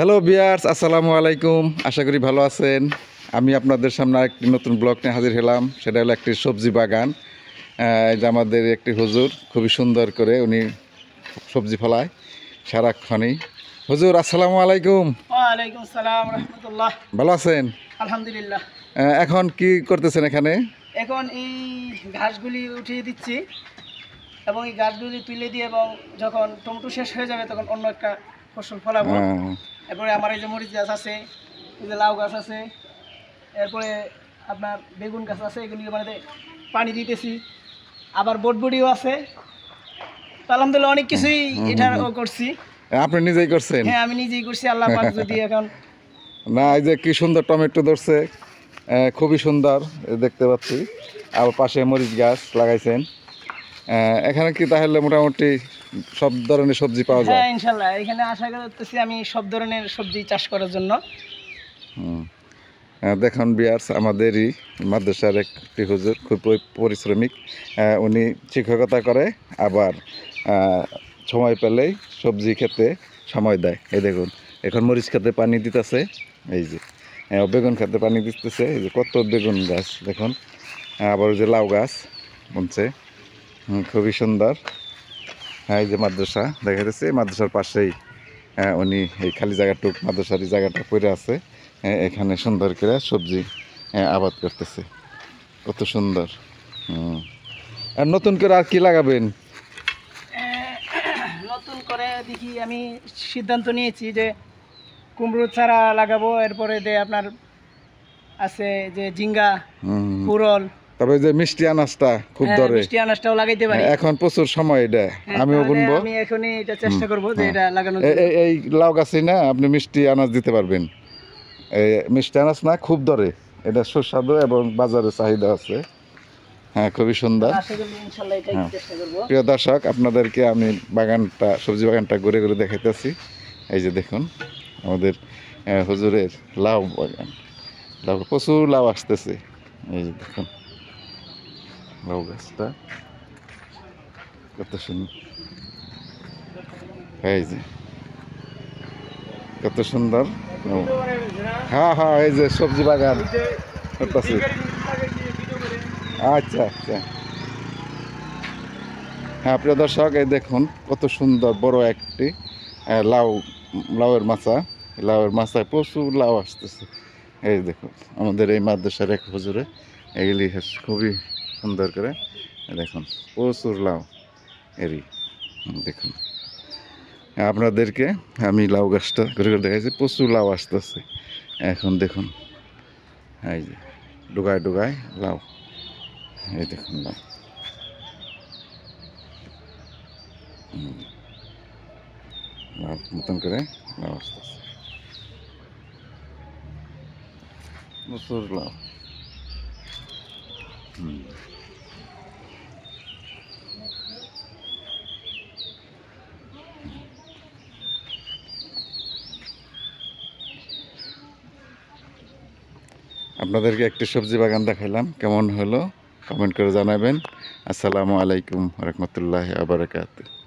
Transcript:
Hello viewers, আসসালামু আলাইকুম। আশা করি ভালো আছেন। আমি আপনাদের সামনে একটি নতুন ব্লগ নিয়ে হাজির হলাম। সেটা হলো একটি সবজি বাগান। এই যে আমাদের একটি হুজুর খুবই সুন্দর করে উনি সবজি ফলায় সারাক্ষণই। হুজুর আসসালামু আলাইকুম। ওয়ালাইকুম আসসালাম রাহমাতুল্লাহ। ভালো আছেন? আলহামদুলিল্লাহ। এখন কি করতেছেন এখানে? এখন এই ঘাসগুলি উঠিয়ে দিচ্ছি এবং এই ঘাসগুলি তুলে দিয়ে এবং যখন টমেটো শেষ হয়ে যাবে তখন অন্য একটা ফসল ফলাবো। এরপরে আমার এই যে মরিচ গাছ আছে, এই যে লাউ গাছ আছে, এরপরে আপনার বেগুন গাছ আছে, এগুলি মানে পানি দিতেছি। আবার বটবটিও আছে। তো আলহামদুলিল্লাহ অনেক কিছুই এটাও করছি। আপনি নিজেই করছেন? হ্যাঁ, আমি নিজেই করছি। আল্লাহ পাক যদি এখন না, এই যে কি সুন্দর টমেটো ধরছে, খুবই সুন্দর দেখতে পাচ্ছি। আর পাশে মরিচ গাছ লাগাইছেন। এখানে কি তাহলে মোটামুটি সব ধরনের সবজি পাওয়া যায়? হ্যাঁ, ইনশাল্লাহ এখানে আশা করতেছি আমি সব ধরনের সবজি চাষ করার জন্য। দেখুন ভিউয়ার্স, আমাদেরই মাদ্রাসার একটি হুজুর খুব পরিশ্রমিক। উনি শিক্ষকতা করে, আবার সময় পেলেই সবজি খেতে সময় দেয়। এই দেখুন, এখন মরিচ খেতে পানি দিতেছে। এই যে বেগুন খেতে পানি দিতেছে। এই যে কত বেগুন গাছ দেখুন। আবার ওই যে লাউ গাছ বুনছে, খুবই সুন্দর। এই যে মাদ্রাসা দেখা যাচ্ছে, মাদ্রাসার পাশেই উনি এই খালি জায়গাটুক মাদ্রাসার জায়গাটা পড়ে আছে, এখানে সুন্দর করে সবজি আবাদ করতেছে। কত সুন্দর। আর নতুন করে আর কি লাগাবেন? নতুন করে দেখি, আমি সিদ্ধান্ত নিয়েছি যে কুমড়ো চারা লাগাবো। এরপরে যে আপনার আছে যে ঝিঙ্গা, পুরল, তবে যে মিষ্টি আনাজটা খুব ধরে, মিষ্টি আনাজটাও লাগাইতে পারি। এখন প্রচুর সময় এটা, আমিও বুনবো। আমি এখনই এটা চেষ্টা করব যে এটা লাগানোর। এই লাউ গাছই না আপনি মিষ্টি আনাজ দিতে পারবেন। এই মিষ্টি আনাজ না, খুব ধরে, এটা সুস্বাদু এবং বাজারে চাহিদা আছে। হ্যাঁ, খুবই সুন্দর। প্রিয় দর্শক, আপনাদেরকে আমি বাগানটা, সবজি বাগানটা ঘুরে ঘুরে দেখাইতেছি। এই যে দেখুন আমাদের হুজুরের লাউ বাগান, লাউ, প্রচুর লাউ আসতেছে। এই যে দেখুন লাউ গাছটা কত সুন্দর। এই যে কত সুন্দর। হ্যাঁ হ্যাঁ, এই যে সবজি বাগান করতেছি। আচ্ছা আচ্ছা, হ্যাঁ প্রিয় দর্শক, এই দেখুন কত সুন্দর বড় একটি লাউয়ের মাচা। লাউয়ের মাচায় প্রচুর লাউ আসতেছে। এই দেখুন আমাদের এই মাদ্রাসার এক হুজুরে এগুলি খুবই সুন্দর করে দেখুন, প্রচুর লাউ এরই। দেখুন আপনাদেরকে আমি লাউ গাছটা ঘুরে ঘুরে দেখাচ্ছি, প্রচুর লাউ আসতেছে এখন। দেখুন এই যে ডুগায় ডুগায় লাউ, এই দেখুন লাউ। মতন করে লাউ আসতেছে, প্রচুর লাউ। আপনাদেরকে একটি সবজি বাগান দেখাইলাম, কেমন হলো কমেন্ট করে জানাবেন। আসসালামু আলাইকুম রহমতুল্লাহি ওয়া বারাকাতুহু।